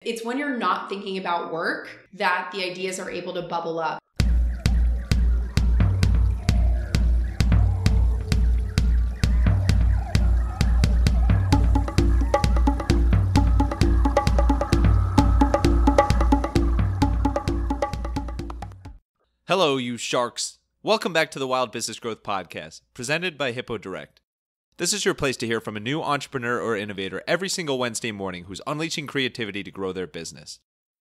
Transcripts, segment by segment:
it's when you're not thinking about work that the ideas are able to bubble up. Hello, you sharks. Welcome back to the Wild Business Growth Podcast, presented by Hippo Direct. This is your place to hear from a new entrepreneur or innovator every single Wednesday morning who's unleashing creativity to grow their business.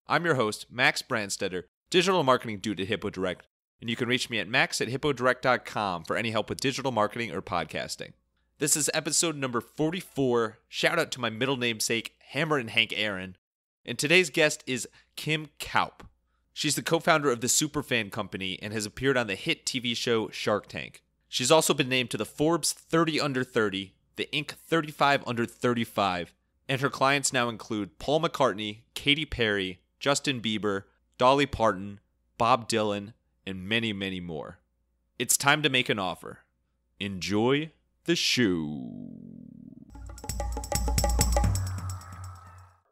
I'm your host, Max Brandstetter, digital marketing dude at Hippo Direct, and you can reach me at max@hippodirect.com for any help with digital marketing or podcasting. This is episode number 44. Shout out to my middle namesake, Hammer and Hank Aaron. And today's guest is Kim Kaup. She's the co-founder of the Superfan Company and has appeared on the hit TV show Shark Tank. She's also been named to the Forbes 30 Under 30, the Inc. 35 Under 35, and her clients now include Paul McCartney, Katy Perry, Justin Bieber, Dolly Parton, Bob Dylan, and many, many more. It's time to make an offer. Enjoy the show.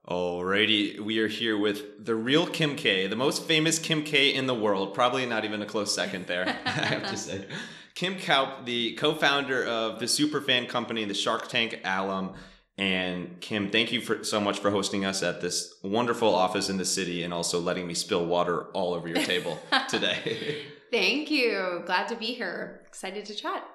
Alrighty, we are here with the real Kim K, the most famous Kim K in the world. Probably not even a close second there, I have to say. Kim Kaup, the co-founder of the Superfan Company, the Shark Tank alum. And Kim, thank you so much for hosting us at this wonderful office in the city and also letting me spill water all over your table today. Thank you. Glad to be here. Excited to chat.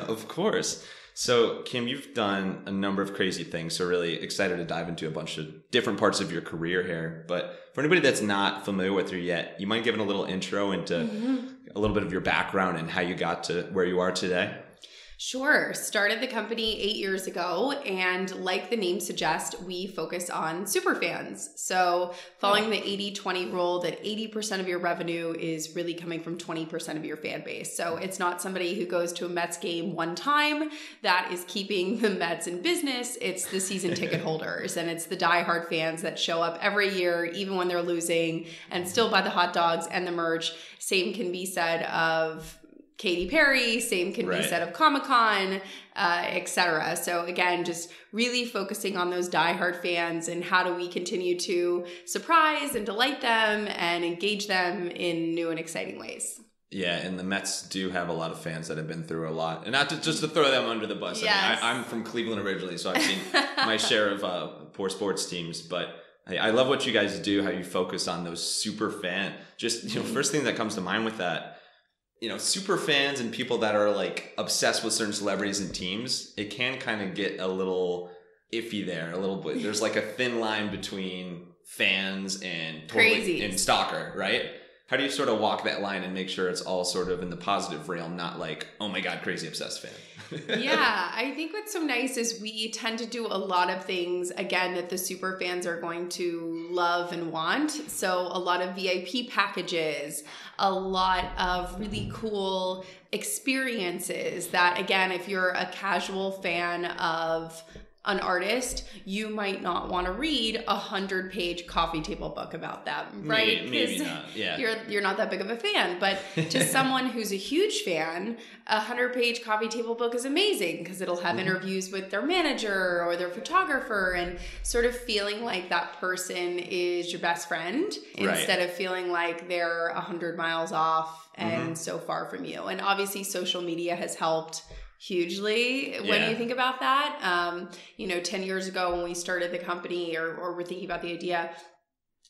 Of course. So, Kim, you've done a number of crazy things, so really excited to dive into a bunch of different parts of your career here. But for anybody that's not familiar with you yet, you mind giving a little intro into a little bit of your background and how you got to where you are today? Sure. Started the company 8 years ago, and like the name suggests, we focus on super fans. So following the 80-20 rule that 80% of your revenue is really coming from 20% of your fan base. So it's not somebody who goes to a Mets game one time that is keeping the Mets in business. It's the season ticket holders, and it's the diehard fans that show up every year, even when they're losing, and still buy the hot dogs and the merch. Same can be said of Katy Perry, same can be said of Comic-Con, etc. So again, just really focusing on those diehard fans and how do we continue to surprise and delight them and engage them in new and exciting ways. Yeah, and the Mets do have a lot of fans that have been through a lot. And not to, just to throw them under the bus. Yes. I mean, I'm from Cleveland originally, so I've seen my share of poor sports teams. But I love what you guys do, how you focus on those super fan. Just, first thing that comes to mind with that, super fans and people that are like obsessed with certain celebrities and teams, it can kind of get a little iffy there, a little bit. There's like a thin line between fans and crazy and stalker, right? How do you sort of walk that line and make sure it's all sort of in the positive realm, not like, oh my God, crazy obsessed fan? Yeah, I think what's so nice is we tend to do a lot of things, again, that the super fans are going to love and want. So a lot of VIP packages, a lot of really cool experiences that, again, if you're a casual fan of an artist, you might not want to read 100-page coffee table book about them, right? Maybe not. Yeah, you're not that big of a fan, but to someone who's a huge fan, 100-page coffee table book is amazing because it'll have interviews with their manager or their photographer, and sort of feeling like that person is your best friend instead of feeling like they're 100 miles off and so far from you. And obviously, social media has helped hugely when you think about that. 10 years ago when we started the company or we're thinking about the idea,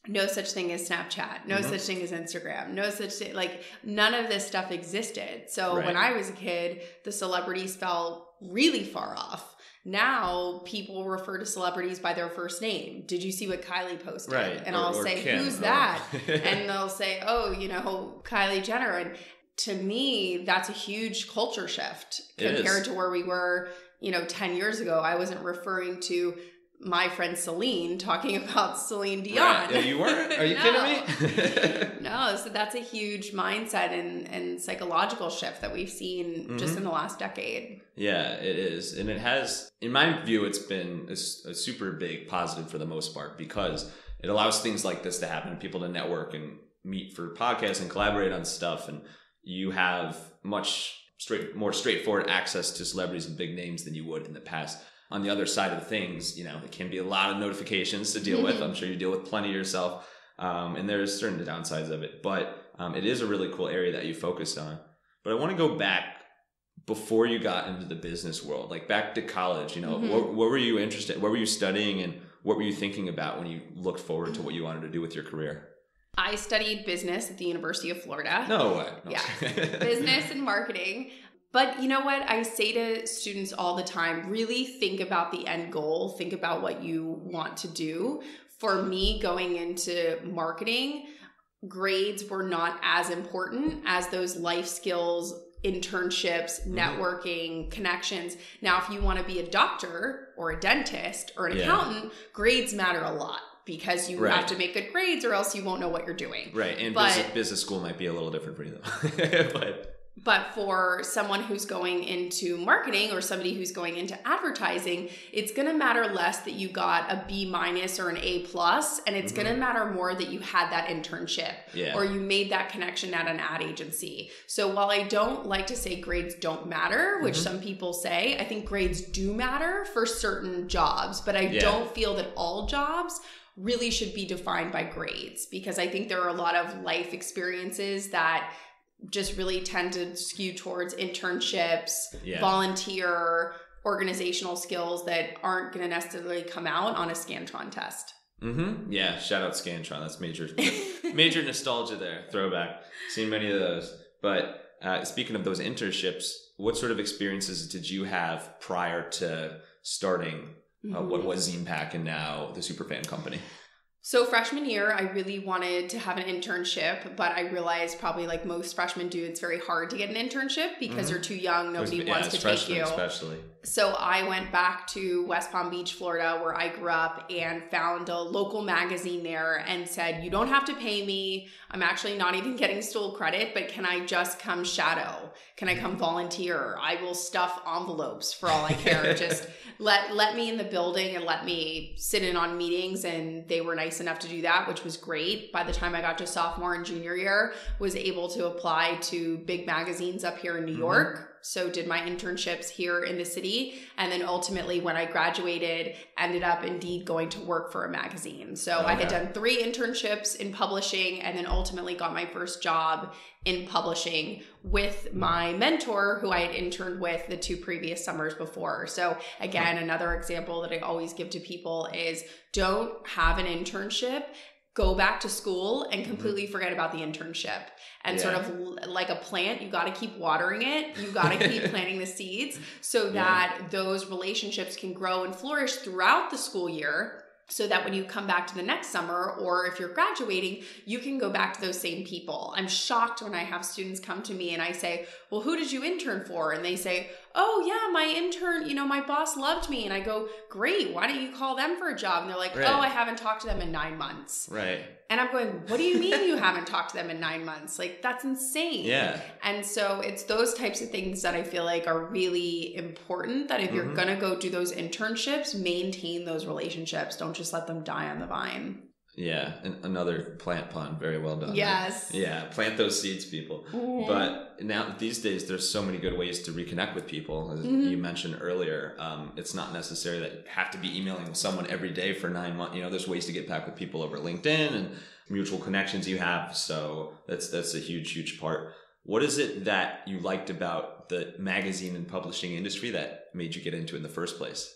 no such thing as Snapchat, no such thing as Instagram, no such thing, like none of this stuff existed. So when I was a kid, the celebrities felt really far off. Now people refer to celebrities by their first name. Did you see what Kylie posted? Right. And I'll say, Kim, who's that? And they'll say, oh, Kylie Jenner. And to me, that's a huge culture shift compared to where we were, 10 years ago. I wasn't referring to my friend Celine talking about Celine Dion. Right. Yeah, you weren't? Are you kidding me? No, so that's a huge mindset and psychological shift that we've seen just in the last decade. Yeah, it is. And it has, in my view, it's been a super big positive for the most part because it allows things like this to happen, people to network and meet for podcasts and collaborate on stuff. And you have much more straightforward access to celebrities and big names than you would in the past. on the other side of things, you know, it can be a lot of notifications to deal with. I'm sure you deal with plenty yourself. And there's certain downsides of it, but it is a really cool area that you focused on. But I want to go back before you got into the business world, like back to college, you know, what were you interested in? What were you studying and what were you thinking about when you looked forward to what you wanted to do with your career? I studied business at the University of Florida. No way. No. Yeah. Business and marketing. But you know what? I say to students all the time, really think about the end goal. Think about what you want to do. For me, going into marketing, grades were not as important as those life skills, internships, networking, connections. Now, if you want to be a doctor or a dentist or an accountant, grades matter a lot because you have to make good grades or else you won't know what you're doing. Right. And business school might be a little different for you though. But for someone who's going into marketing or somebody who's going into advertising, it's going to matter less that you got a B- or an A+, and it's going to matter more that you had that internship or you made that connection at an ad agency. So while I don't like to say grades don't matter, which some people say, I think grades do matter for certain jobs, but I don't feel that all jobs really should be defined by grades, because I think there are a lot of life experiences that just really tend to skew towards internships, volunteer, organizational skills that aren't going to necessarily come out on a Scantron test. Yeah, shout out Scantron. That's major nostalgia there. Throwback. Seen many of those. But speaking of those internships, what sort of experiences did you have prior to starting what was Zine Pack and now the Superfan Company? So freshman year, I really wanted to have an internship, but I realized probably like most freshmen do, it's very hard to get an internship because you're too young. Nobody wants to take you. Especially. So I went back to West Palm Beach, Florida, where I grew up, and found a local magazine there and said, you don't have to pay me. I'm actually not even getting stool credit, but can I just come shadow? Can I come volunteer? I will stuff envelopes for all I care. Just let me in the building and let me sit in on meetings. And they were nice enough to do that, which was great. By the time I got to sophomore and junior year, was able to apply to big magazines up here in New York. So did my internships here in the city. And then ultimately when I graduated, ended up indeed going to work for a magazine. So I had done 3 internships in publishing and then ultimately got my first job in publishing with my mentor who I had interned with the 2 previous summers before. So again, another example that I always give to people is don't have an internship, go back to school and completely forget about the internship. And sort of like a plant, you got to keep watering it. You got to keep planting the seeds so that those relationships can grow and flourish throughout the school year, so that when you come back to the next summer, or if you're graduating, you can go back to those same people. I'm shocked when I have students come to me and I say, well, who did you intern for? And they say, oh yeah, my intern, my boss loved me. And I go, great, why don't you call them for a job? And they're like, oh, I haven't talked to them in 9 months. Right. And I'm going, what do you mean you haven't talked to them in 9 months? Like, that's insane. Yeah. And so it's those types of things that I feel like are really important, that if you're going to go do those internships, maintain those relationships. Don't just let them die on the vine. Yeah. And another plant pun. Very well done. Yes. Right? Yeah. Plant those seeds, people. But now these days, there's so many good ways to reconnect with people. As you mentioned earlier, it's not necessary that you have to be emailing with someone every day for 9 months. There's ways to get back with people over LinkedIn and mutual connections you have. So that's a huge, huge part. What is it that you liked about the magazine and publishing industry that made you get into it in the first place?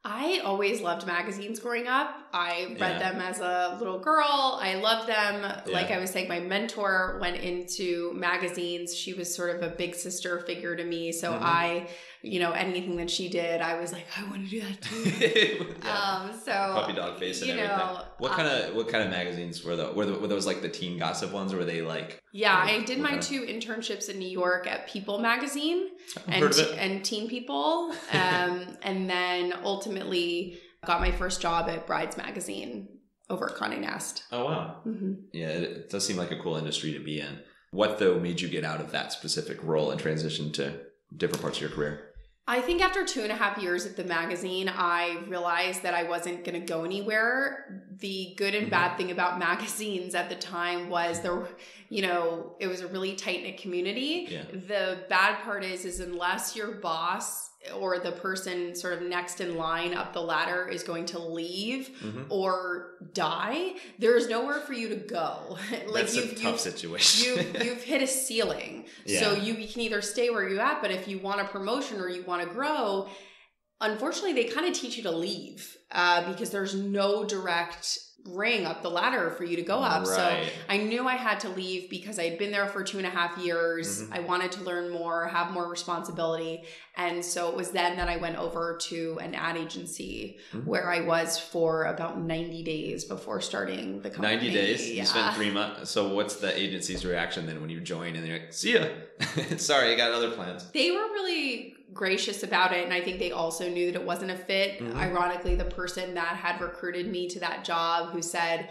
I always loved magazines growing up. I read them as a little girl. I loved them. Like I was saying, my mentor went into magazines. She was sort of a big sister figure to me. So I, anything that she did, I was like, I want to do that too. So puppy dog face and everything. What kind of magazines were those? Were those like the teen gossip ones, or were they like? Yeah, I did my 2 internships in New York at People magazine and Teen People, and then ultimately got my first job at Brides magazine over at Condé Nast. Oh wow! Yeah, it does seem like a cool industry to be in. What though made you get out of that specific role and transition to different parts of your career? I think after 2.5 years at the magazine, I realized that I wasn't going to go anywhere the good and bad thing about magazines at the time was it was a really tight-knit community. Yeah. The bad part is unless your boss or the person sort of next in line up the ladder is going to leave or die, there's nowhere for you to go. Like That's a tough situation. You've hit a ceiling. Yeah. So you can either stay where you're at, but if you want a promotion or you want to grow, unfortunately, they kind of teach you to leave because there's no direct ring up the ladder for you to go up. Right. So I knew I had to leave because I'd been there for 2.5 years. I wanted to learn more, have more responsibility. And so it was then that I went over to an ad agency where I was for about 90 days before starting the company. 90 days? Yeah. You spent 3 months. So what's the agency's reaction then when you join and they're like, see ya. Sorry, I got other plans. They were really gracious about it, and I think they also knew that it wasn't a fit. Ironically, the person that had recruited me to that job who said,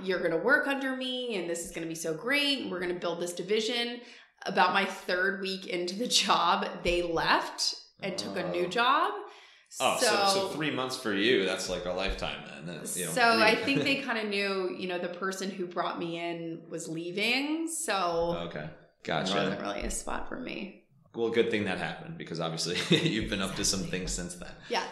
you're going to work under me and this is going to be so great and we're going to build this division, about my 3rd week into the job, they left and took a new job. Oh, so 3 months for you, that's like a lifetime then. So I think they kind of knew, the person who brought me in was leaving. So okay. Gotcha. It wasn't really a spot for me. Well, good thing that happened because obviously you've been up to some things since then. Yes.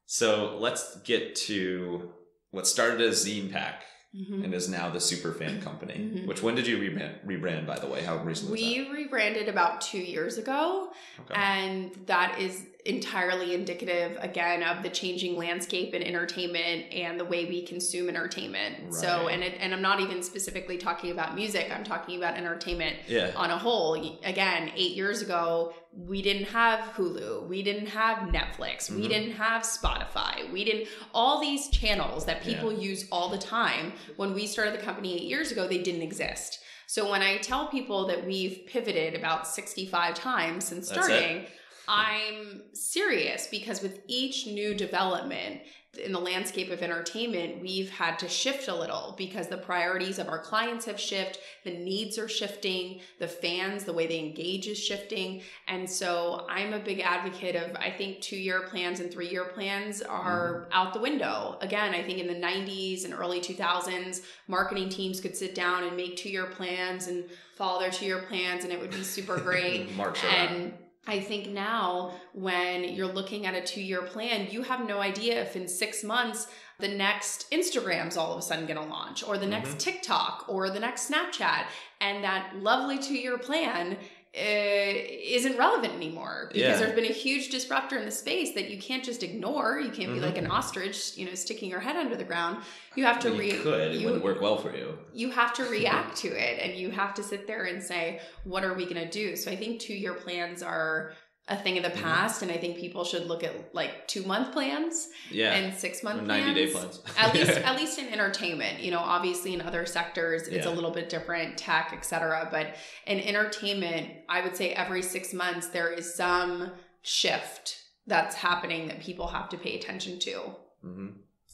So let's get to what started as Zine Pack and is now the Superfan Company. Which when did you rebrand, by the way? How recently was that? We rebranded about 2 years ago. Okay. And that is entirely indicative, again, of the changing landscape in entertainment and the way we consume entertainment. Right. So, and I'm not even specifically talking about music. I'm talking about entertainment on a whole. Again, 8 years ago, we didn't have Hulu. We didn't have Netflix. We didn't have Spotify. All these channels that people use all the time. When we started the company 8 years ago, they didn't exist. So when I tell people that we've pivoted about 65 times since starting, I'm serious because with each new development in the landscape of entertainment, we've had to shift a little because the priorities of our clients have shifted, the needs are shifting, the fans, the way they engage is shifting. And so I'm a big advocate of, I think 2-year plans and 3-year plans are out the window. Again, I think in the 90s and early 2000s, marketing teams could sit down and make 2-year plans and follow their 2-year plans and it would be super great. And I think now when you're looking at a 2-year plan, you have no idea if in 6 months the next Instagram's all of a sudden going to launch or the next TikTok or the next Snapchat. And that lovely 2-year plan isn't relevant anymore because there's been a huge disruptor in the space that you can't just ignore. You can't be like an ostrich, sticking your head under the ground. You have to it wouldn't work well for you. You have to react to it and you have to sit there and say, what are we going to do? So I think 2-year plans are a thing of the past, and I think people should look at like 2-month plans and 6-month plans. 90-day plans. at least in entertainment. Obviously in other sectors it's a little bit different, tech, etc. But in entertainment, I would say every 6 months there is some shift that's happening that people have to pay attention to.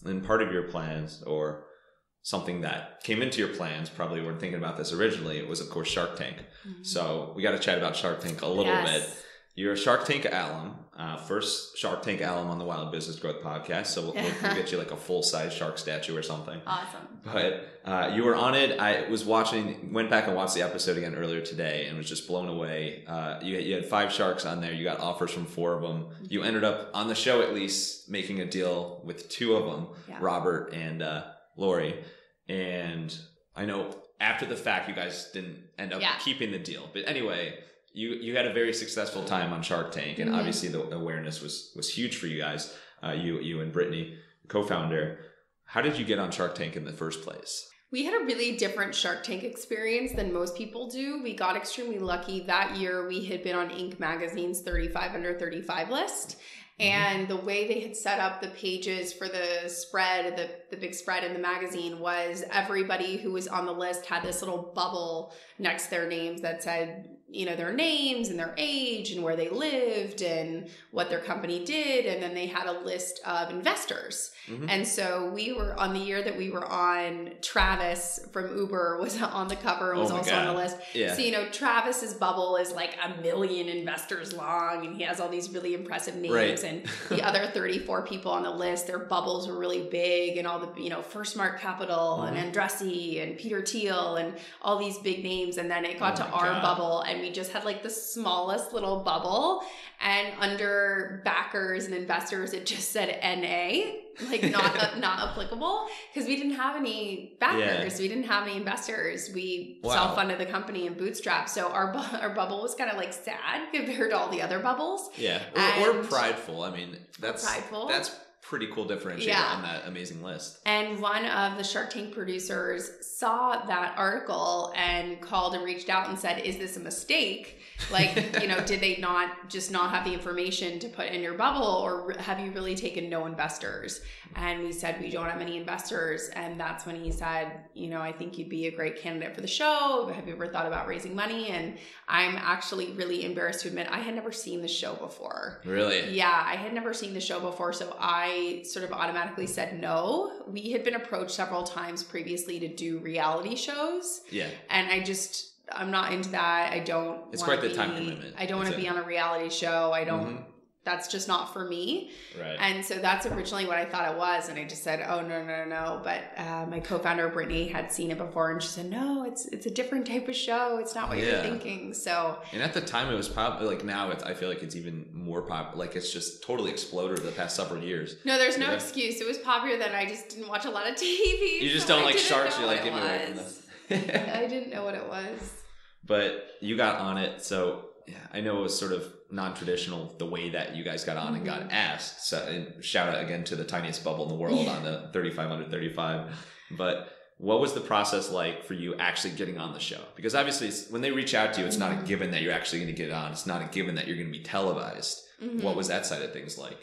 And part of your plans, or something that came into your plans, probably weren't thinking about this originally, it was of course Shark Tank. So we got to chat about Shark Tank a little bit. You're a Shark Tank alum, first Shark Tank alum on the Wild Business Growth podcast. So we'll get you like a full-size shark statue or something. Awesome. But you were on it. I was went back and watched the episode again earlier today and was just blown away. You had 5 sharks on there. You got offers from 4 of them. You ended up, on the show at least, making a deal with 2 of them, Robert and Lori. And I know after the fact, you guys didn't end up keeping the deal. But anyway, you had a very successful time on Shark Tank, and obviously the awareness was huge for you guys. You and Brittany, co-founder. How did you get on Shark Tank in the first place? We had a really different Shark Tank experience than most people do. We got extremely lucky. That year, we had been on Inc. Magazine's 35 Under 35 list. And the way they had set up the pages for the spread, the big spread in the magazine, was everybody who was on the list had this little bubble next to their names that said, their names and their age and where they lived and what their company did. And then they had a list of investors. Mm-hmm. And so we were on the year that we were on, Travis from Uber was on the cover and was also on the list. Yeah. So, Travis's bubble is like 1 million investors long and he has all these really impressive names. Right. And the other 34 people on the list, their bubbles were really big and all the, First Mark Capital and Andretti and Peter Thiel and all these big names. And then it got to our bubble and we just had like the smallest little bubble, and under backers and investors it just said NA, like not applicable, because we didn't have any backers. We didn't have any investors. We self-funded the company and bootstrapped, so our bubble was kind of like sad compared to all the other bubbles. Or prideful. I mean, that's pretty cool differentiator on that amazing list. And one of the Shark Tank producers saw that article and called and reached out and said, is this a mistake? Like, did they not have the information to put in your bubble, or have you really taken no investors? And we said, we don't have any investors. And that's when he said, I think you'd be a great candidate for the show. Have you ever thought about raising money? And I'm actually really embarrassed to admit I had never seen the show before. Really? Yeah, I had never seen the show before. So I sort of automatically said no. We had been approached several times previously to do reality shows. Yeah. And I'm not into that. It's quite the time commitment. I don't want to be on a reality show. I don't, that's just not for me. Right. And so that's originally what I thought it was. And I just said, oh, no. But my co-founder, Brittany, had seen it before and she said, no, it's a different type of show. It's not what you're thinking. So. And at the time it was probably like, now I feel like it's even more popular. Like it's just totally exploded over the past several years. No, there's no excuse. It was popular then. I just didn't watch a lot of TV. You just don't like sharks. You're like, give me away from this. I didn't know what it was. But you got on it. So yeah, I know it was sort of non-traditional the way that you guys got on and got asked. So and shout out again to the tiniest bubble in the world on the 35 under 35. But what was the process like for you actually getting on the show? Because obviously when they reach out to you, it's not a given that you're actually going to get on. It's not a given that you're going to be televised. What was that side of things like?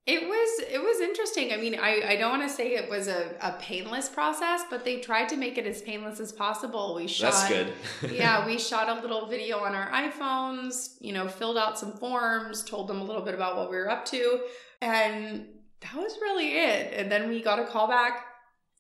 It was interesting. I mean, I don't want to say it was a painless process, but they tried to make it as painless as possible. That's good. We shot a little video on our iPhones, filled out some forms, told them a little bit about what we were up to, and that was really it. And then we got a call back,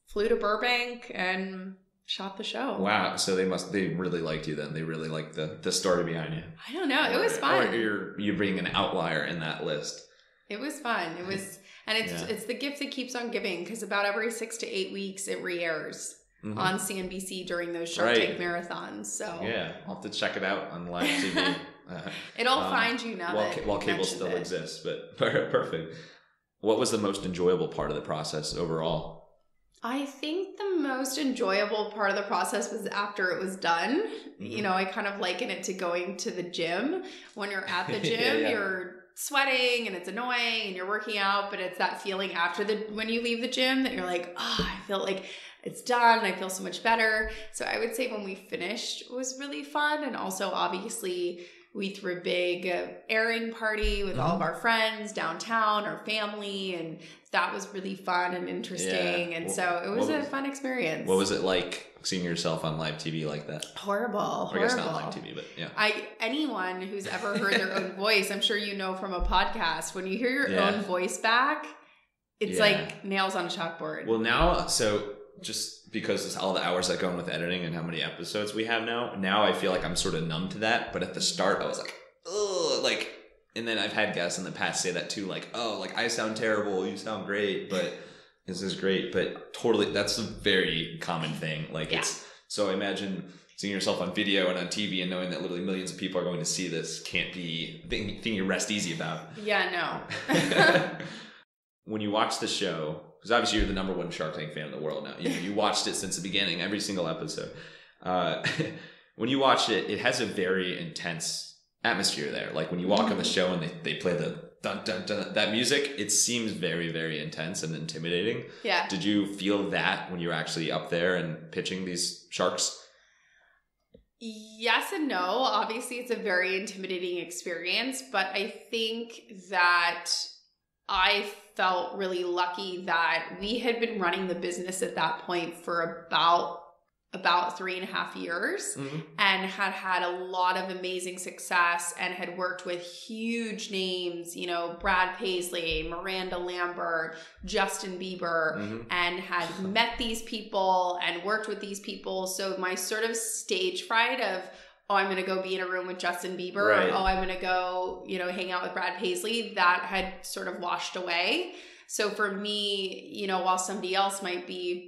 flew to Burbank, and shot the show. Wow. So they really liked you then. They really liked the story behind you. I don't know. It was fun. Or you're being an outlier in that list. It was fun. It was, and it's the gift that keeps on giving, because about every 6 to 8 weeks it re-airs on CNBC during those Shark Tank marathons. So yeah, I'll have to check it out on live TV. It'll find you now while cable still exists. But perfect. What was the most enjoyable part of the process overall? I think the most enjoyable part of the process was after it was done. I kind of liken it to going to the gym. When you're at the gym, you're sweating and it's annoying and you're working out, but it's that feeling after when you leave the gym that you're like, I feel like it's done. I feel so much better. So I would say when we finished, it was really fun. And also obviously we threw a big airing party with all of our friends downtown, our family, and that was really fun and interesting. And so it was a fun experience. What was it like seeing yourself on live TV like that? Horrible. I guess not live TV, but yeah. Anyone who's ever heard their own voice, I'm sure from a podcast, when you hear your own voice back, it's like nails on a chalkboard. Well, now, so just because it's all the hours that go in with editing and how many episodes we have now I feel like I'm sort of numb to that. But at the start, I was like, ugh, like, and then I've had guests in the past say that too, like, oh, like I sound terrible, you sound great, but this is great. But totally, that's a very common thing. Like it's, so imagine seeing yourself on video and on TV and knowing that literally millions of people are going to see this can't be thing you rest easy about. Yeah, no. When you watch the show, because obviously you're the number one Shark Tank fan in the world now. You watched it since the beginning, every single episode. When you watch it, it has a very intense atmosphere there. Like when you walk on the show and they play the dun dun dun, that music, it seems very, very intense and intimidating. Yeah. Did you feel that when you were actually up there and pitching these sharks? Yes and no. Obviously, it's a very intimidating experience, but I think that I felt really lucky that we had been running the business at that point for about about 3.5 years and had a lot of amazing success and had worked with huge names, you know, Brad Paisley, Miranda Lambert, Justin Bieber, and had met these people and worked with these people. So my sort of stage fright of, oh, I'm going to go be in a room with Justin Bieber, or, oh, I'm going to go, you know, hang out with Brad Paisley, that had sort of washed away. So for me, you know, while somebody else might be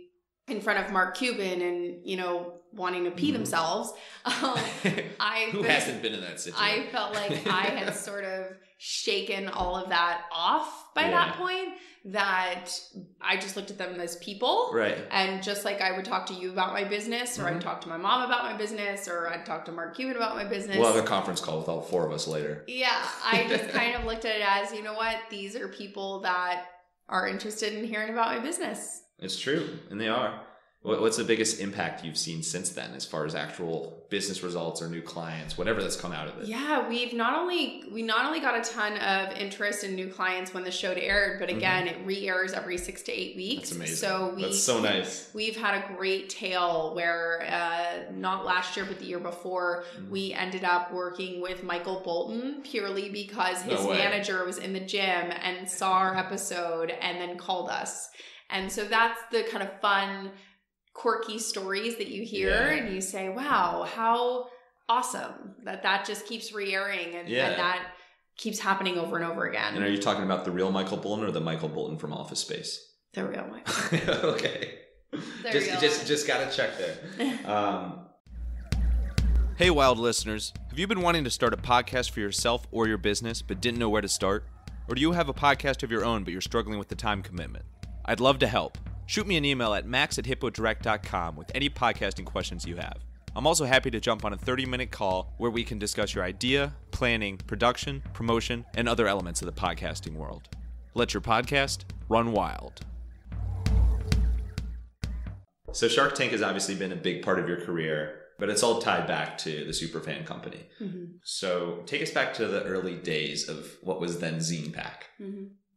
in front of Mark Cuban and, you know, wanting to pee themselves, Who hasn't been in that situation? I felt like I had sort of shaken all of that off by that point, that I just looked at them as people. Right. And just like I would talk to you about my business, or I'd talk to my mom about my business, or I'd talk to Mark Cuban about my business. We'll have a conference call with all 4 of us later. Yeah. I just kind of looked at it as, you know what? These are people that are interested in hearing about my business. It's true. And they are. What's the biggest impact you've seen since then, as far as actual business results or new clients, whatever that's come out of it? Yeah, we not only got a ton of interest in new clients when the show aired, but again, it re-airs every 6 to 8 weeks. That's amazing. So that's so nice. We've had a great tail where not last year, but the year before, we ended up working with Michael Bolton purely because his manager was in the gym and saw our episode and then called us. And so that's the kind of fun, quirky stories that you hear and you say, wow, how awesome that just keeps re-airing and that keeps happening over and over again. And are you talking about the real Michael Bolton or the Michael Bolton from Office Space? The real Michael. Okay. Just gotta check there. Hey, Wild listeners, have you been wanting to start a podcast for yourself or your business but didn't know where to start? Or do you have a podcast of your own but you're struggling with the time commitment? I'd love to help. Shoot me an email at max@hippodirect.com with any podcasting questions you have. I'm also happy to jump on a 30-minute call where we can discuss your idea, planning, production, promotion, and other elements of the podcasting world. Let your podcast run wild. So Shark Tank has obviously been a big part of your career, but it's all tied back to the Superfan Company. So take us back to the early days of what was then Zine Pack.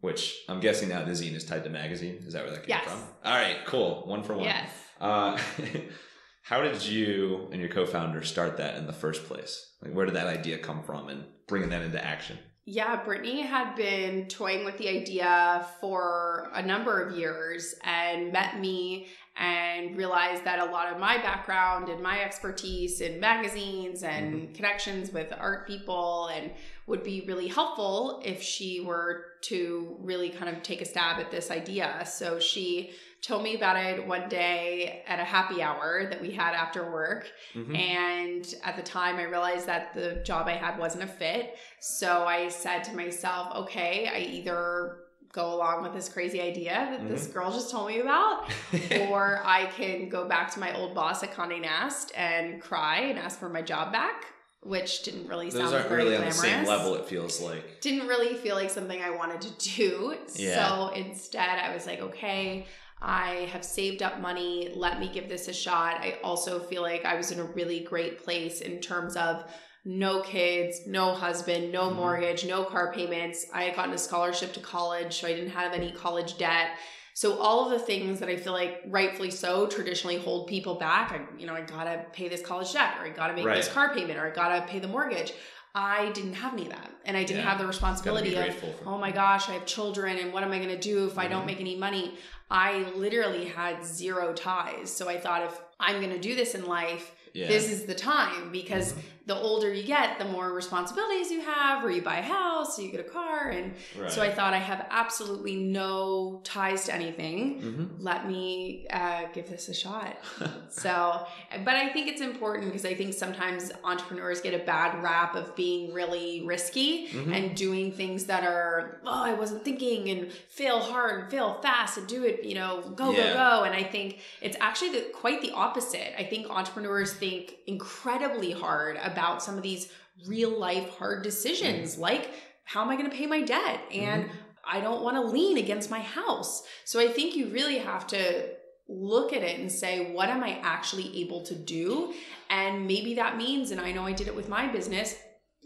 Which I'm guessing now the zine is tied to magazine. Is that where that came from? All right, cool. 1 for 1. Yes. How did you and your co-founder start that in the first place? Like, where did that idea come from and bringing that into action? Yeah, Brittany had been toying with the idea for a number of years and met me and realized that a lot of my background and my expertise in magazines and connections with art people and would be really helpful if she were to really kind of take a stab at this idea. So she told me about it one day at a happy hour that we had after work. And at the time I realized that the job I had wasn't a fit. So I said to myself, okay, I either go along with this crazy idea that this girl just told me about, or I can go back to my old boss at Condé Nast and cry and ask for my job back, which didn't really sound very really glamorous. On the same level, it feels like. Didn't really feel like something I wanted to do. Yeah. So instead I was like, okay, I have saved up money. Let me give this a shot. I also feel like I was in a really great place in terms of no kids, no husband, no mortgage, no car payments. I had gotten a scholarship to college, so I didn't have any college debt. So all of the things that I feel like rightfully so traditionally hold people back, I gotta pay this college debt, or I gotta make this car payment, or I gotta pay the mortgage. I didn't have any of that. And I didn't have the responsibility of, oh my gosh, I have children and what am I going to do if I don't make any money? I literally had zero ties. So I thought, if I'm going to do this in life, this is the time, because the older you get, the more responsibilities you have, or you buy a house, or you get a car. And so I thought, I have absolutely no ties to anything. Let me give this a shot. But I think it's important, because I think sometimes entrepreneurs get a bad rap of being really risky and doing things that are, I wasn't thinking, and fail hard and fail fast and do it, go. And I think it's actually quite the opposite. I think entrepreneurs think incredibly hard about some of these real life hard decisions, like, how am I going to pay my debt? And I don't want to lean against my house. So I think you really have to look at it and say, what am I actually able to do? And maybe that means, and I know I did it with my business,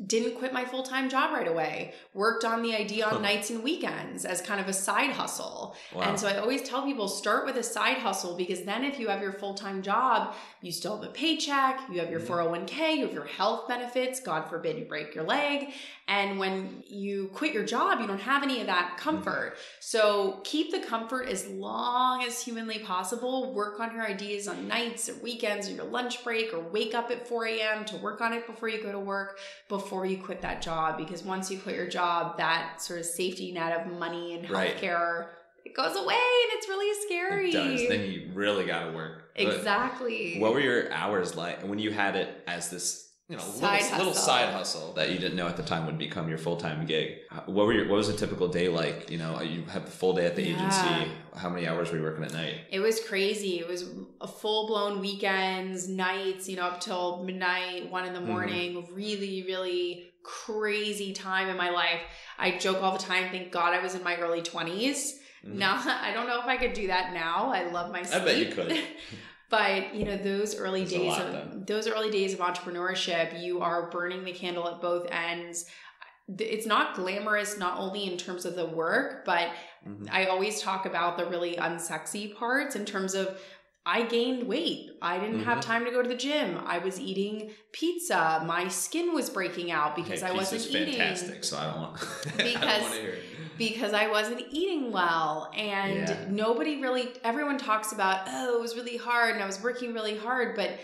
didn't quit my full-time job right away. Worked on the idea on nights and weekends as kind of a side hustle. Wow. And so I always tell people, start with a side hustle, because then if you have your full-time job, you still have a paycheck, you have your 401k, you have your health benefits, God forbid you break your leg. And when you quit your job, you don't have any of that comfort. So keep the comfort as long as humanly possible. Work on your ideas on nights or weekends or your lunch break, or wake up at 4 a.m. to work on it before you go to work, before you quit that job. Because once you quit your job, that sort of safety net of money and healthcare, it goes away, and it's really scary. It does. Then you really got to work. Exactly. But what were your hours like when you had it as this, little side hustle that you didn't know at the time would become your full-time gig? What was a typical day like? You have the full day at the agency. How many hours were you working at night? It was crazy. It was a full-blown weekends, nights, up till midnight, 1 a.m. Really, really crazy time in my life. I joke all the time, thank God I was in my early 20s. Now, I don't know if I could do that now. I love my sleep. I bet you could. But those early days of entrepreneurship, you are burning the candle at both ends. It's not glamorous, not only in terms of the work, but I always talk about the really unsexy parts in terms of I gained weight. I didn't have time to go to the gym. I was eating pizza. My skin was breaking out because I wasn't eating. Fantastic, so I don't want to hear it. Because I wasn't eating well, and everyone talks about, it was really hard and I was working really hard, but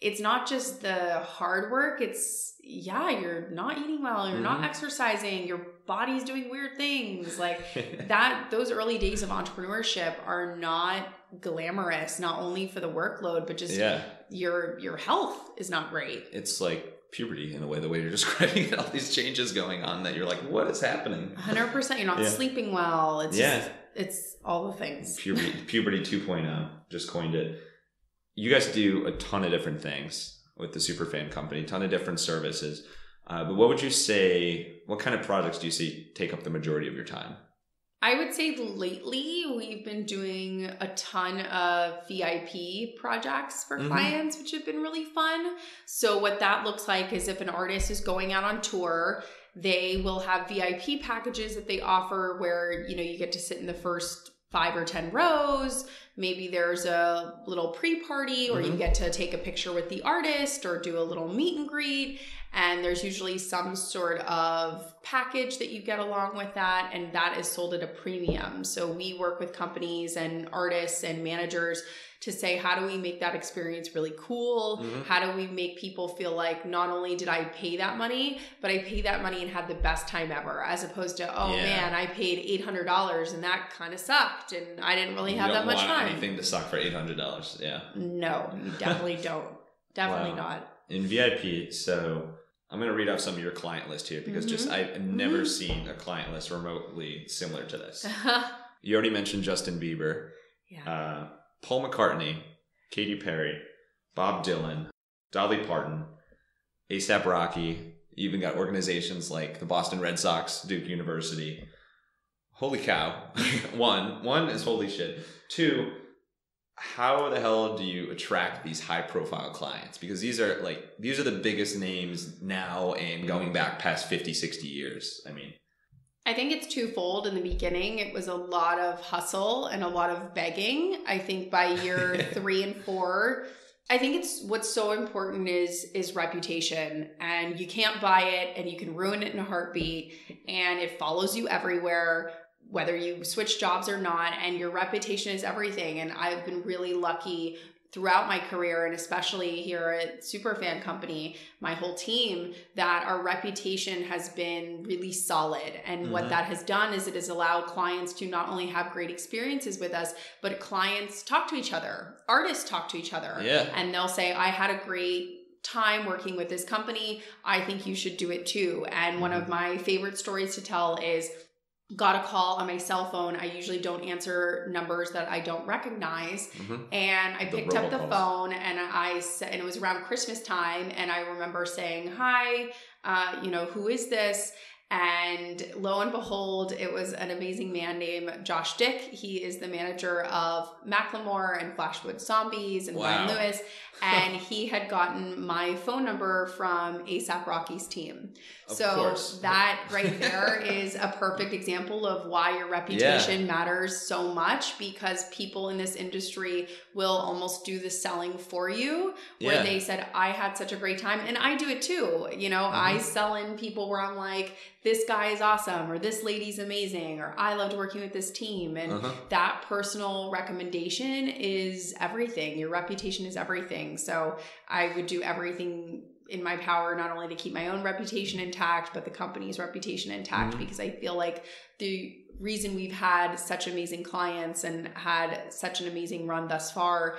it's not just the hard work. It's, you're not eating well, you're not exercising, your body's doing weird things like that. Those early days of entrepreneurship are not glamorous, not only for the workload, but just your health is not great. It's like puberty in a way, the way you're describing it, all these changes going on that you're like, what is happening? 100%. You're not sleeping well. It's just, it's all the things. Puberty 2.0, just coined it. You guys do a ton of different things with the Superfan company, a ton of different services. But what would you say, what kind of projects do you see take up the majority of your time? I would say lately we've been doing a ton of VIP projects for clients, which have been really fun. So what that looks like is if an artist is going out on tour, they will have VIP packages that they offer where, you get to sit in the first 5 or 10 rows. Maybe there's a little pre-party, or you get to take a picture with the artist or do a little meet and greet. And there's usually some sort of package that you get along with that, and that is sold at a premium. So we work with companies and artists and managers to say, how do we make that experience really cool? How do we make people feel like not only did I pay that money, but I paid that money and had the best time ever, as opposed to, man, I paid $800 and that kind of sucked and I didn't really have that much fun. You don't want anything to suck for $800, No, you definitely don't. Definitely not. In VIP, so I'm going to read off some of your client list here because I've never seen a client list remotely similar to this. You already mentioned Justin Bieber. Yeah. Paul McCartney, Katy Perry, Bob Dylan, Dolly Parton, A$AP Rocky. You even got organizations like the Boston Red Sox, Duke University. Holy cow. One is holy shit. 2, how the hell do you attract these high profile clients? Because these are the biggest names now and going back past 50, 60 years. I think it's twofold. In the beginning, it was a lot of hustle and a lot of begging. I think by year 3 and 4, I think it's what's so important is reputation, and you can't buy it, and you can ruin it in a heartbeat, and it follows you everywhere, whether you switch jobs or not, and your reputation is everything. And I've been really lucky throughout my career, and especially here at Superfan Company, my whole team, that our reputation has been really solid. And what that has done is it has allowed clients to not only have great experiences with us, but clients talk to each other, artists talk to each other. Yeah. And they'll say, I had a great time working with this company. I think you should do it too. And one of my favorite stories to tell is, got a call on my cell phone. I usually don't answer numbers that I don't recognize. And I picked up the phone and I said, and it was around Christmas time. And I remember saying, hi, who is this? And lo and behold, it was an amazing man named Josh Dick. He is the manager of Macklemore and Flashwood Zombies and Ryan Lewis. And he had gotten my phone number from A$AP Rocky's team. Of so course. That right there is a perfect example of why your reputation matters so much, because people in this industry will almost do the selling for you, where they said, I had such a great time. And I do it too. You know, I sell in people where I'm like, this guy is awesome, or this lady's amazing, or I loved working with this team. And that personal recommendation is everything. Your reputation is everything. So I would do everything in my power, not only to keep my own reputation intact, but the company's reputation intact, because I feel like the reason we've had such amazing clients and had such an amazing run thus far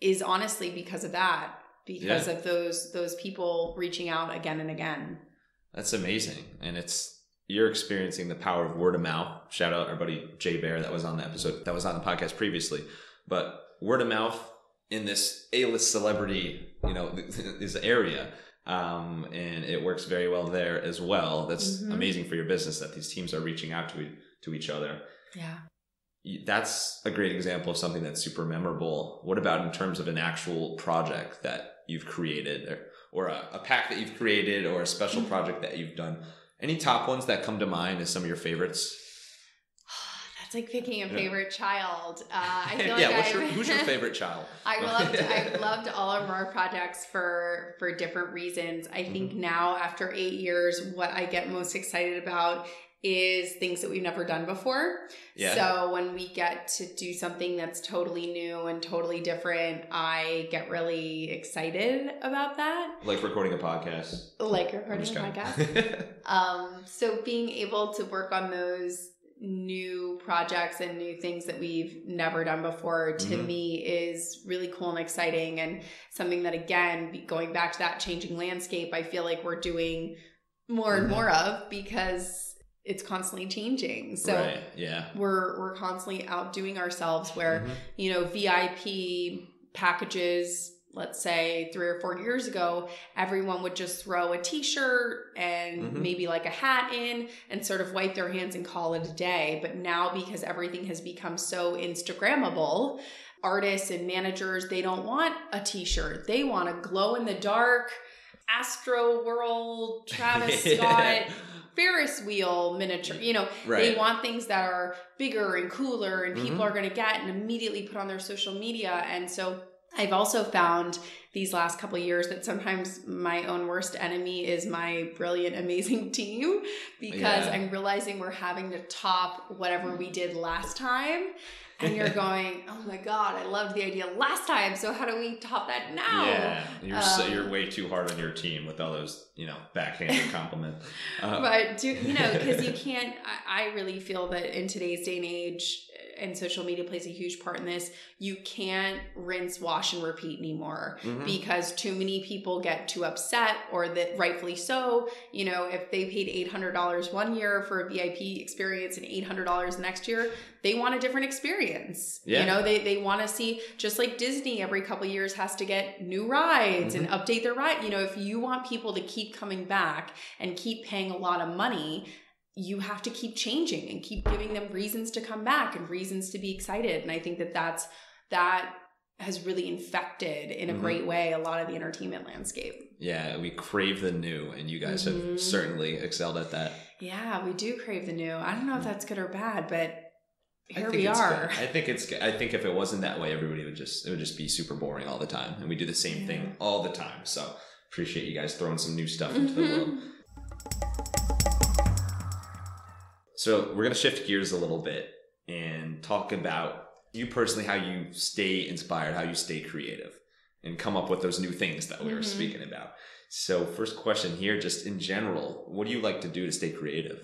is honestly because of that, because of those people reaching out again and again. That's amazing. And you're experiencing the power of word of mouth. Shout out our buddy Jay Bear that was on the podcast previously. But word of mouth in this A-list celebrity, this area. And it works very well there as well. That's amazing for your business that these teams are reaching out to each other. Yeah. That's a great example of something that's super memorable. What about in terms of an actual project that you've created or a pack that you've created or a special project that you've done? Any top ones that come to mind as some of your favorites? That's like picking a favorite child. I feel like who's your favorite child? I loved all of our projects for different reasons. I think now after 8 years, what I get most excited about is things that we've never done before. Yeah. So when we get to do something that's totally new and totally different, I get really excited about that. Like recording a podcast. So being able to work on those new projects and new things that we've never done before, to me, is really cool and exciting, and something that, again, going back to that changing landscape, I feel like we're doing more and more of, because it's constantly changing. So we're constantly outdoing ourselves, where, VIP packages, let's say 3 or 4 years ago, everyone would just throw a t-shirt and maybe like a hat in and sort of wipe their hands and call it a day. But now, because everything has become so Instagrammable, artists and managers, they don't want a t-shirt. They want a glow in the dark Astro World, Travis Scott, Ferris wheel miniature, They want things that are bigger and cooler and people are going to get and immediately put on their social media. And so I've also found these last couple of years that sometimes my own worst enemy is my brilliant, amazing team, because I'm realizing we're having to top whatever we did last time. And you're going, oh my God, I loved the idea last time. So how do we top that now? Yeah, you're way too hard on your team with all those, backhanded compliments. But because you can't. I really feel that in today's day and age, and social media plays a huge part in this, you can't rinse, wash, and repeat anymore, because too many people get too upset, or that rightfully so. If they paid $800 one year for a VIP experience and $800 next year, they want a different experience. Yeah. They want to see, just like Disney every couple of years has to get new rides and update their ride. If you want people to keep coming back and keep paying a lot of money, you have to keep changing and keep giving them reasons to come back and reasons to be excited. And I think that has really infected in a great way a lot of the entertainment landscape. Yeah, we crave the new, and you guys have certainly excelled at that. Yeah, we do crave the new. I don't know if that's good or bad, but here we are. I think it's good. I think if it wasn't that way, everybody would just be super boring all the time, and we do the same thing all the time. So appreciate you guys throwing some new stuff into the world. So we're going to shift gears a little bit and talk about you personally, how you stay inspired, how you stay creative and come up with those new things that we were speaking about. So first question here, just in general, what do you like to do to stay creative?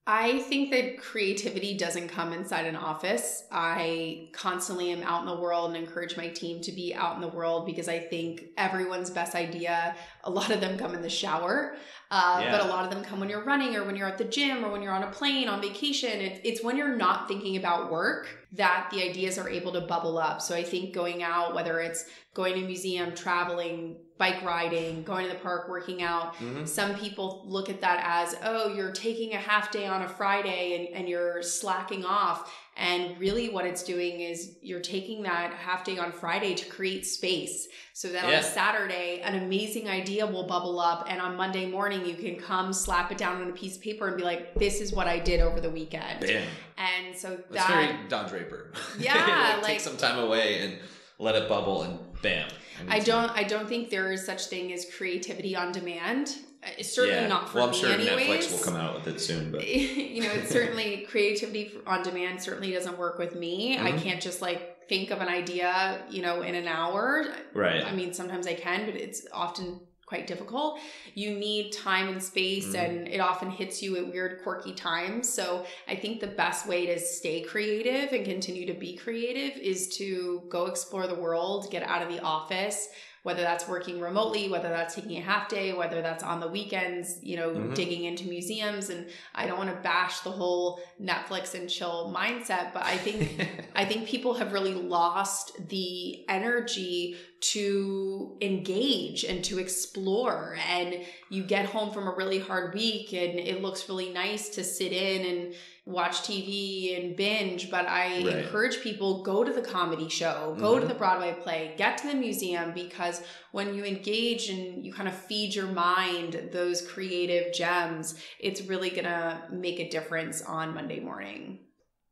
I think that creativity doesn't come inside an office. I constantly am out in the world and encourage my team to be out in the world, because I think everyone's best idea, a lot of them come in the shower, but a lot of them come when you're running or when you're at the gym or when you're on a plane, on vacation. It's when you're not thinking about work that the ideas are able to bubble up. So I think going out, whether it's going to a museum, traveling, bike riding, going to the park, working out. Some people look at that as, oh, you're taking a half day on a Friday and you're slacking off. And really what it's doing is you're taking that half day on Friday to create space so that on a Saturday, an amazing idea will bubble up. And on Monday morning, you can come slap it down on a piece of paper and be like, this is what I did over the weekend. Bam. And so that's very Don Draper. Yeah. Take some time away and let it bubble and bam. I don't think there is such thing as creativity on demand. It's certainly not for me. Well, I'm sure anyways. Netflix will come out with it soon, but it's certainly creativity on demand certainly doesn't work with me. I can't just like think of an idea, in an hour. Right. I mean, sometimes I can, but it's often quite difficult. You need time and space, and it often hits you at weird, quirky times. So I think the best way to stay creative and continue to be creative is to go explore the world, get out of the office, whether that's working remotely, whether that's taking a half day, whether that's on the weekends, digging into museums. And I don't want to bash the whole Netflix and chill mindset, but I think people have really lost the energy to engage and to explore. And you get home from a really hard week and it looks really nice to sit in and watch TV and binge, but I encourage people, go to the comedy show, go to the Broadway play, get to the museum, because when you engage and you kind of feed your mind those creative gems, it's really gonna make a difference on Monday morning.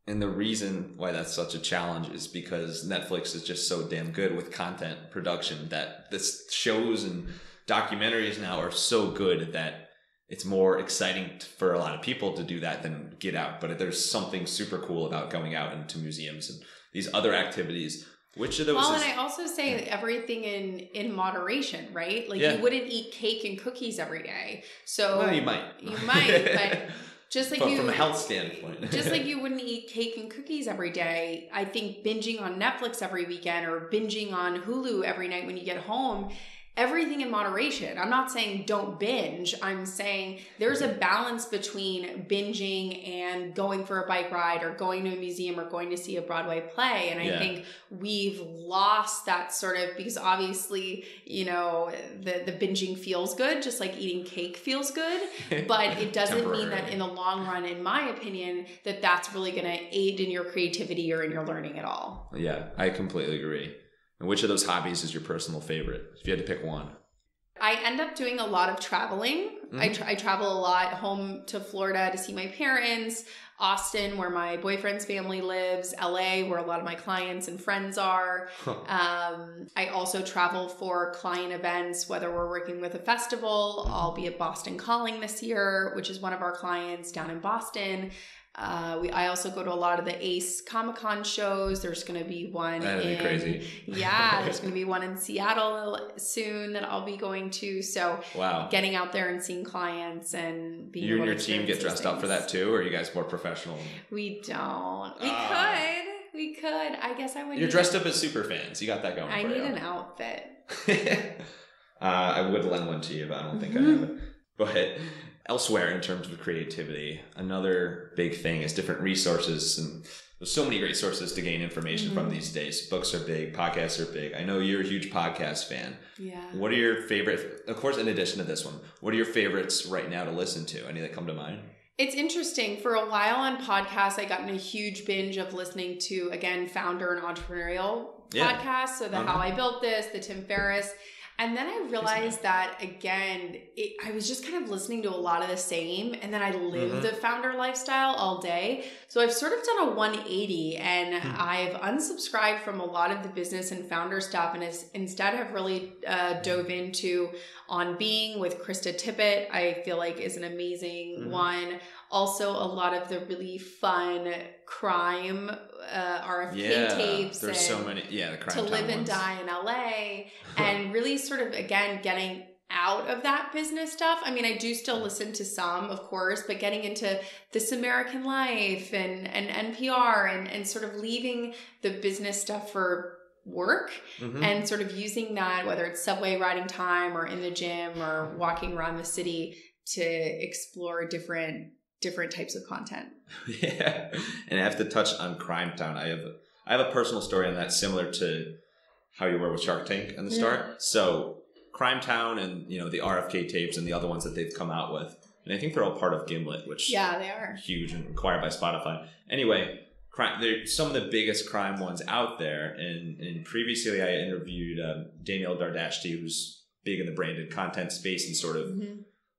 And the reason why that's such a challenge is because Netflix is just so damn good with content production that this shows and documentaries now are so good that it's more exciting for a lot of people to do that than get out. But there's something super cool about going out into museums and these other activities. Which of those and I also say everything in moderation, right? Like you wouldn't eat cake and cookies every day. So well, you might. You might, but just like from a health standpoint. Just like you wouldn't eat cake and cookies every day, I think binging on Netflix every weekend or binging on Hulu every night when you get home, everything in moderation. I'm not saying don't binge. I'm saying there's a balance between binging and going for a bike ride or going to a museum or going to see a Broadway play. And I think we've lost that sort of, because obviously, the binging feels good, just like eating cake feels good. But it doesn't mean that in the long run, in my opinion, that that's really going to aid in your creativity or in your learning at all. Yeah, I completely agree. And which of those hobbies is your personal favorite, if you had to pick one? I end up doing a lot of traveling. I travel a lot home to Florida to see my parents, Austin, where my boyfriend's family lives, LA, where a lot of my clients and friends are. I also travel for client events, whether we're working with a festival. I'll be at Boston Calling this year, which is one of our clients down in Boston. I also go to a lot of the ACE Comic-Con shows. There's going to be one That'd be crazy. Yeah, there's going to be one in Seattle soon that I'll be going to. So getting out there and seeing clients and being You and your team get dressed up for that too, or are you guys more professional? We don't. We could. I guess I would. You're dressed up as super fans. You got that going. I need an outfit. I would lend one to you, but I don't think I have it. But elsewhere, in terms of creativity, another big thing is different resources. And there's so many great sources to gain information from these days. Books are big. Podcasts are big. I know you're a huge podcast fan. Yeah. What are your favorite, of course, in addition to this one, what are your favorites right now to listen to? Any that come to mind? It's interesting. For a while on podcasts, I got in a huge binge of listening to, again, founder and entrepreneurial podcasts. So the How I Built This, the Tim Ferriss. And then I realized that, again, I was just kind of listening to a lot of the same. And then I lived the founder lifestyle all day. So I've sort of done a 180 and I've unsubscribed from a lot of the business and founder stuff and instead have really dove into On Being with Krista Tippett. I feel like is an amazing one. Also, a lot of the really fun crime RFK tapes. There's so many. Yeah, the crime To Live and Die in LA. And really sort of, again, getting out of that business stuff. I mean, I do still listen to some, of course, but getting into This American Life and NPR and sort of leaving the business stuff for work and sort of using that, whether it's subway riding time or in the gym or walking around the city, to explore different types of content. Yeah. And I have to touch on Crime Town. I have a personal story on that, similar to how you were with Shark Tank in the start. So Crime Town and, the RFK tapes and the other ones that they've come out with. And I think they're all part of Gimlet, which they are huge and acquired by Spotify. Anyway, they're some of the biggest crime ones out there. And previously I interviewed Danielle Dardashti, who's big in the branded content space and sort of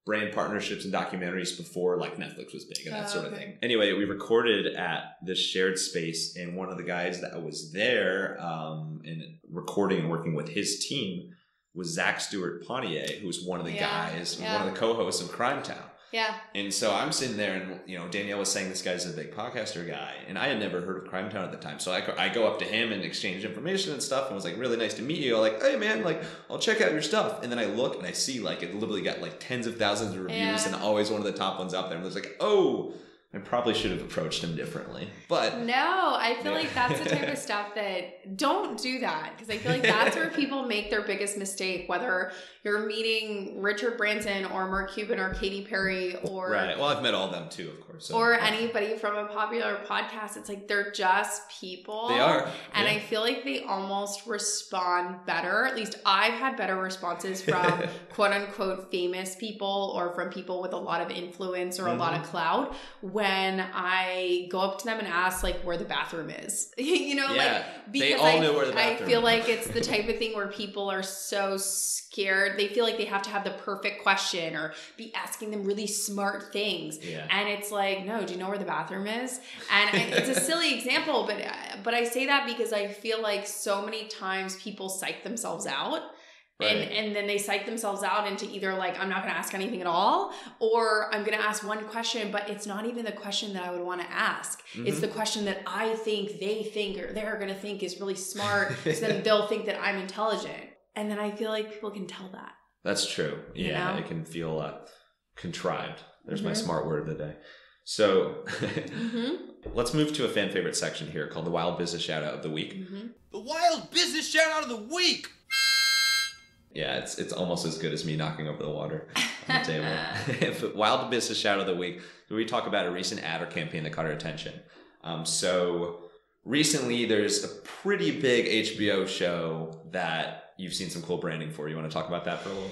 brand partnerships and documentaries before like Netflix was big and that sort of thing. Anyway, we recorded at this shared space, and one of the guys that was there and recording and working with his team was Zach Stewart Pontier, who's one of the guys, one of the co-hosts of Crime Town. Yeah. And so I'm sitting there and, Danielle was saying this guy's a big podcaster guy. And I had never heard of Crime Town at the time. So I go up to him and exchange information and stuff and was like, really nice to meet you. I'm like, hey man, like I'll check out your stuff. And then I look and I see like it literally got like tens of thousands of reviews and always one of the top ones out there. And I was like, oh, I probably should have approached him differently. But no, I feel like that's the type of stuff that don't do that. Because I feel like that's where people make their biggest mistake, whether you're meeting Richard Branson or Mark Cuban or Katy Perry or... Right. Well, I've met all of them too, of course. Or anybody from a popular podcast. It's like they're just people. They are. And I feel like they almost respond better. At least I've had better responses from quote unquote famous people or from people with a lot of influence or a lot of clout when I go up to them and ask like where the bathroom is. Like because they all know where the bathroom is. I feel like it's the type of thing where people are so scared. They feel like they have to have the perfect question or be asking them really smart things. Yeah. And it's like, no, do you know where the bathroom is? And it's a silly example, but I say that because I feel like so many times people psych themselves out. Right. And then they psych themselves out into either like, I'm not going to ask anything at all, or I'm going to ask one question, but it's not even the question that I would want to ask. It's the question that I think they think or they're going to think is really smart. So then they'll think that I'm intelligent. And then I feel like people can tell that. That's true. Yeah, it can feel contrived. There's my smart word of the day. So let's move to a fan favorite section here called the Wild Business Shout Out of the Week. The Wild Business Shout Out of the Week! Yeah, it's almost as good as me knocking over the water on the table. Wild Business Shout Out of the Week. We talk about a recent ad or campaign that caught our attention. So recently there's a pretty big HBO show that you've seen some cool branding for. You want to talk about that for a little?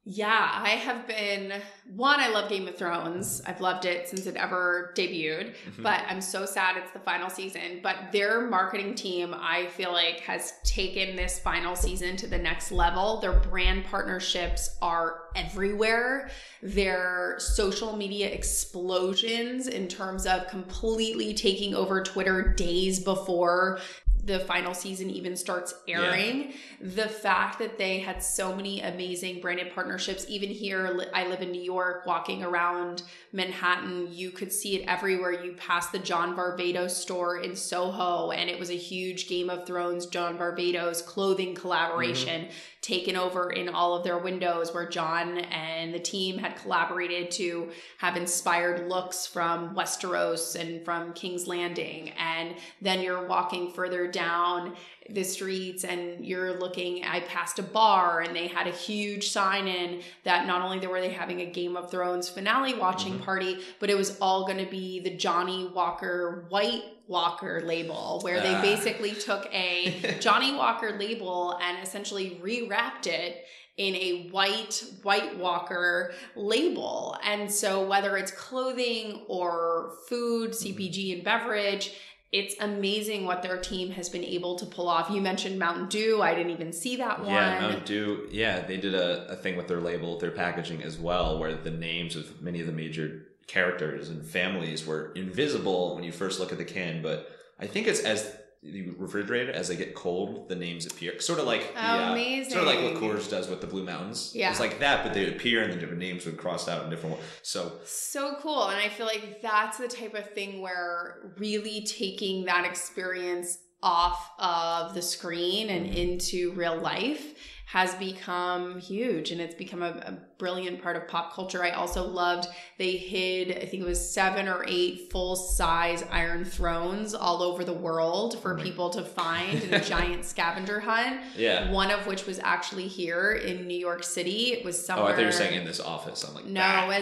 Yeah, I have been, I love Game of Thrones. I've loved it since it ever debuted, but I'm so sad it's the final season. But their marketing team, I feel like, has taken this final season to the next level. Their brand partnerships are everywhere. Their social media explosions in terms of completely taking over Twitter days before the final season even starts airing. The fact that they had so many amazing branded partnerships, even here, I live in New York, walking around Manhattan, you could see it everywhere. You pass the John Varvatos store in Soho, and it was a huge Game of Thrones John Varvatos clothing collaboration taken over in all of their windows, where John and the team had collaborated to have inspired looks from Westeros and from King's Landing. And then you're walking further down the streets and you're looking, I passed a bar and they had a huge sign in that not only were they having a Game of Thrones finale watching party, but it was all going to be the Johnny Walker White Walker label, where they basically took a Johnny Walker label and essentially rewrapped it in a White Walker label. And so whether it's clothing or food, CPG and beverage, it's amazing what their team has been able to pull off. You mentioned Mountain Dew. I didn't even see that one. Yeah, Mountain Dew. Yeah, they did a thing with their label, their packaging as well, where the names of many of the major characters and families were invisible when you first look at the can. But I think it's as you refrigerate it, as they get cold, the names appear. Sort of like amazing. Sort of like what Coors does with the Blue Mountains. Yeah. It's like that, but they would appear and the different names would cross out in different ways. So cool. And I feel like that's the type of thing where really taking that experience off of the screen and into real life has become huge, and it's become a brilliant part of pop culture. I also loved they hid, I think it was 7 or 8 full-size Iron Thrones all over the world for people to find in a giant scavenger hunt. Yeah. One of which was actually here in New York City. It was somewhere... Oh, I thought you were saying in this office. I'm like, no,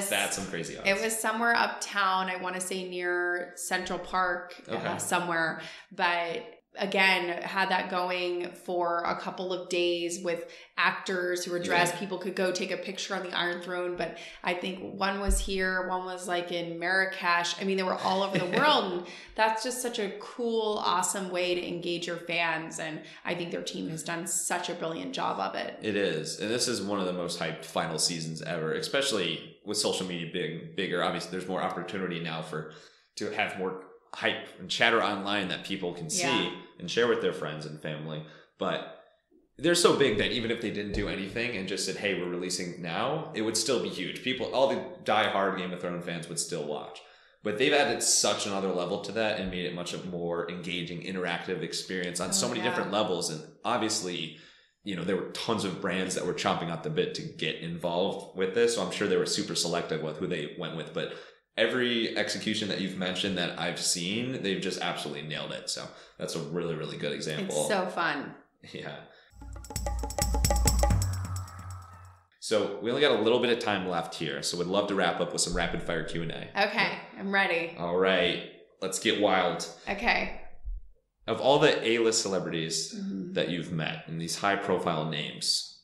that's some crazy office. It was somewhere uptown, I want to say near Central Park somewhere, but... again, had that going for a couple of days with actors who were dressed. People could go take a picture on the Iron Throne, but I think one was here, one was like in Marrakesh. I mean, they were all over the world, and that's just such a cool, awesome way to engage your fans, and I think their team has done such a brilliant job of it. It is, and this is one of the most hyped final seasons ever, especially with social media being bigger. Obviously, there's more opportunity now to have more hype and chatter online that people can see and share with their friends and family. But they're so big that even if they didn't do anything and just said, hey, we're releasing now, it would still be huge. People, all the die-hard Game of Thrones fans would still watch. But they've added such another level to that and made it much more engaging, interactive experience on so many different levels. And obviously, you know, there were tons of brands that were chomping at the bit to get involved with this. So I'm sure they were super selective with who they went with. But every execution that you've mentioned that I've seen, they've just absolutely nailed it. So that's a really, really good example. It's so fun. Yeah. So we only got a little bit of time left here. So we'd love to wrap up with some rapid fire Q&A. Okay, I'm ready. All right. Let's get wild. Okay. Of all the A-list celebrities that you've met and these high profile names,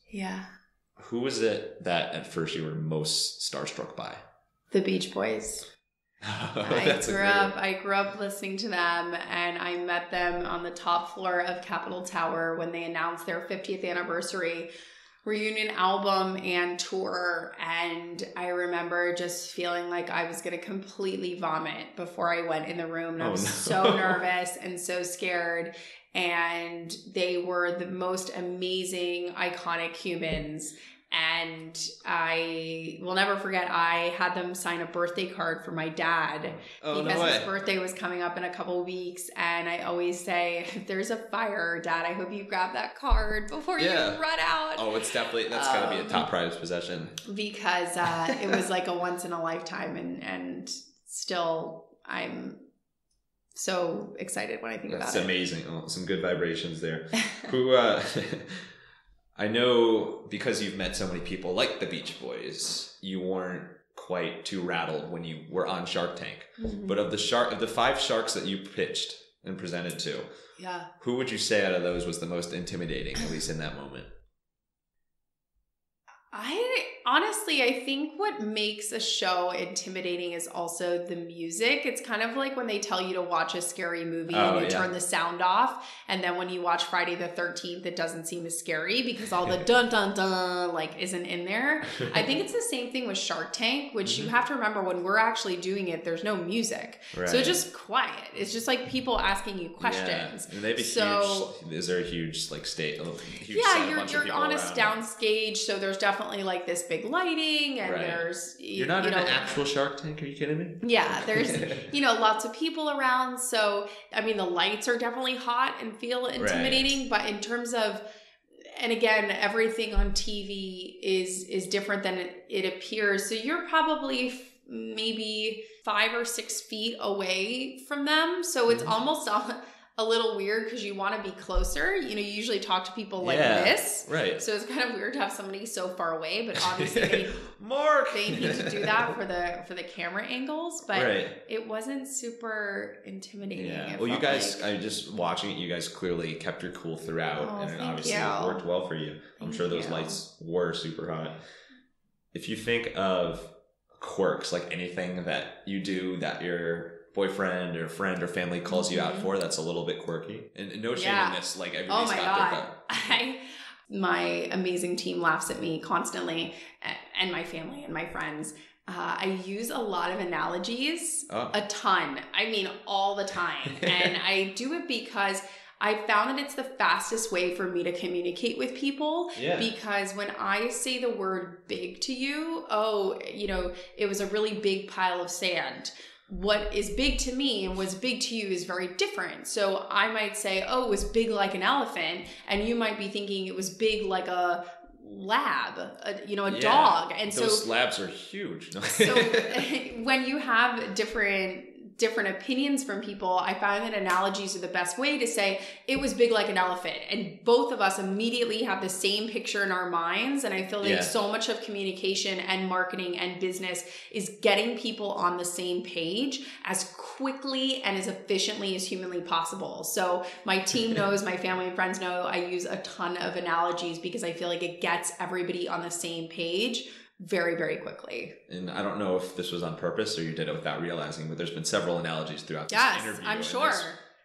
who is it that at first you were most starstruck by? The Beach Boys. I grew up listening to them, and I met them on the top floor of Capitol Tower when they announced their 50th anniversary reunion album and tour. And I remember just feeling like I was going to completely vomit before I went in the room. And I was so nervous and so scared. And they were the most amazing, iconic humans. And I will never forget, I had them sign a birthday card for my dad because his birthday was coming up in a couple weeks. And I always say, if there's a fire, Dad, I hope you grab that card before you run out. Oh, it's definitely, that's got to be a top prized possession. Because it was like a once in a lifetime. And still, I'm so excited when I think about it. That's amazing. Oh, some good vibrations there. Who, I know because you've met so many people like the Beach Boys, you weren't quite too rattled when you were on Shark Tank. But of the 5 sharks that you pitched and presented to, who would you say out of those was the most intimidating, at least in that moment? Honestly, I think what makes a show intimidating is also the music. It's kind of like when they tell you to watch a scary movie and you turn the sound off. And then when you watch Friday the 13th, it doesn't seem as scary because all the dun dun dun like isn't in there. I think it's the same thing with Shark Tank, which you have to remember when we're actually doing it, there's no music. Right. So it's just quiet. It's just like people asking you questions. Yeah. And they'd be huge. Is there a huge like state? Huge you're on a downstage. So there's definitely like this big lighting and there's you're not in an actual Shark Tank, are you kidding me? Yeah, there's lots of people around, so I mean the lights are definitely hot and feel intimidating, but in terms of, and again, everything on TV is different than it appears, so you're probably maybe 5 or 6 feet away from them, so it's almost a little weird because you want to be closer. You usually talk to people like this. Right. So it's kind of weird to have somebody so far away, but obviously they need to do that for the camera angles, but it wasn't super intimidating. Yeah. Well, you guys, I just watching it, you guys clearly kept your cool throughout, and it obviously worked well for you. I'm sure those lights were super hot. If you think of quirks, like anything that you do that your boyfriend or friend or family calls you out for that's a little bit quirky, and no shame in this, like everybody's got their my amazing team laughs at me constantly, and my family and my friends. I use a lot of analogies, a ton. I mean, all the time. And I do it because I found that it's the fastest way for me to communicate with people. Because when I say the word big to you, it was a really big pile of sand. What is big to me and what's big to you is very different. So I might say, it was big like an elephant. And you might be thinking it was big like a lab, a dog. And those labs are huge. So when you have different different opinions from people, I find that analogies are the best way to say it was big like an elephant. And both of us immediately have the same picture in our minds. And I feel like so much of communication and marketing and business is getting people on the same page as quickly and as efficiently as humanly possible. So my team knows, my family and friends know, I use a ton of analogies because I feel like it gets everybody on the same page very, very quickly. And I don't know if this was on purpose or you did it without realizing, but there's been several analogies throughout this interview. I'm sure.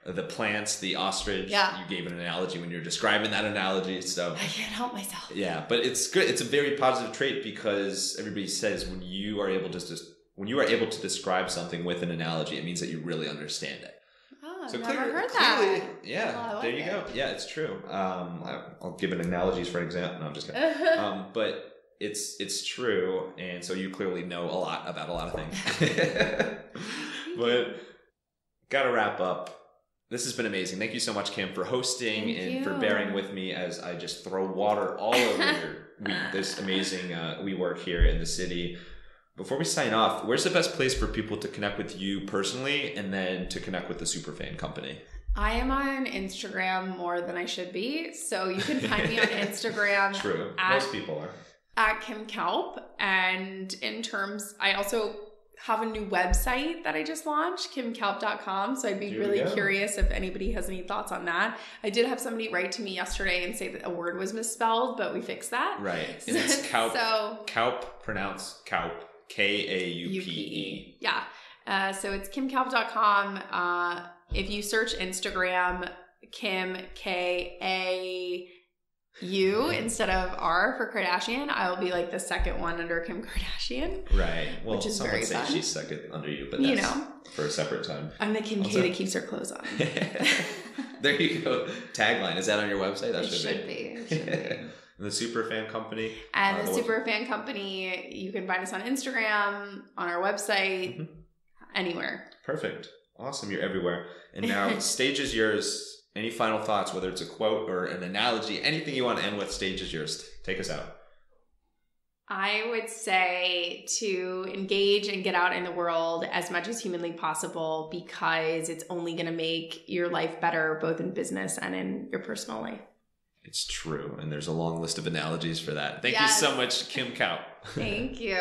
The plants, the ostrich, you gave an analogy when you're describing that analogy. So I can't help myself. Yeah, but it's good. It's a very positive trait because everybody says when you are able to describe something with an analogy, it means that you really understand it. Oh, so I've never heard that. Yeah, there you go. Yeah, it's true. I'll give it analogies for example. No, I'm just kidding. But it's true, and so you clearly know a lot about a lot of things. But gotta wrap up. This has been amazing. Thank you so much, Kim, for hosting for bearing with me as I just throw water all over this amazing WeWork here in the city. Before we sign off, where's the best place for people to connect with you personally and then to connect with the Superfan Company? I am on Instagram more than I should be, so you can find me on Instagram. True. Most people are. At Kim Kalp. And in terms, I also have a new website that I just launched, kimkalp.com. So I'd be really curious if anybody has any thoughts on that. I did have somebody write to me yesterday and say that a word was misspelled, but we fixed that. Right. And it's Kalp. Kalp, pronounced Kalp. Kaupe. Yeah. So it's kimkalp.com. If you search Instagram, Kim, K-A... U instead of R for Kardashian, I will be like the second one under Kim Kardashian. Right. Well, which is some very would say fun. She's second under you, but that's for a separate time. I'm the Kim K that keeps her clothes on. There you go. Tagline. Is that on your website? That should be. It should be. The Superfan Company. And the Superfan Company, you can find us on Instagram, on our website, anywhere. Perfect. Awesome. You're everywhere. And now, stage is yours. Any final thoughts, whether it's a quote or an analogy, anything you want to end with, stage is yours. Take us out. I would say to engage and get out in the world as much as humanly possible because it's only going to make your life better, both in business and in your personal life. It's true. And there's a long list of analogies for that. Thank you so much, Kim Kalp. Thank you.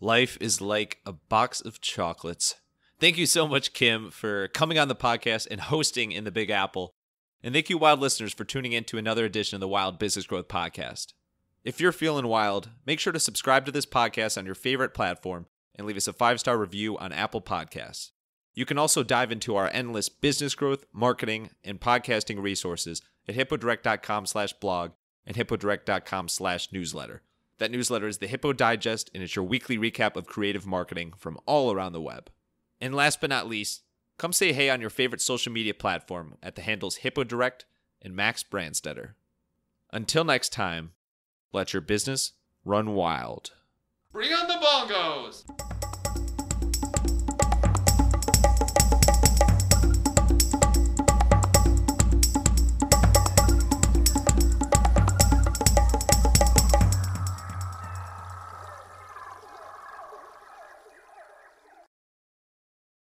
Life is like a box of chocolates. Thank you so much, Kim, for coming on the podcast and hosting in the Big Apple. And thank you, Wild listeners, for tuning in to another edition of the Wild Business Growth Podcast. If you're feeling wild, make sure to subscribe to this podcast on your favorite platform and leave us a 5-star review on Apple Podcasts. You can also dive into our endless business growth, marketing, and podcasting resources at hippodirect.com/blog and hippodirect.com/newsletter. That newsletter is the Hippo Digest, and it's your weekly recap of creative marketing from all around the web. And last but not least, come say hey on your favorite social media platform at the handles HippoDirect and Max Brandstetter. Until next time, let your business run wild. Bring on the bongos!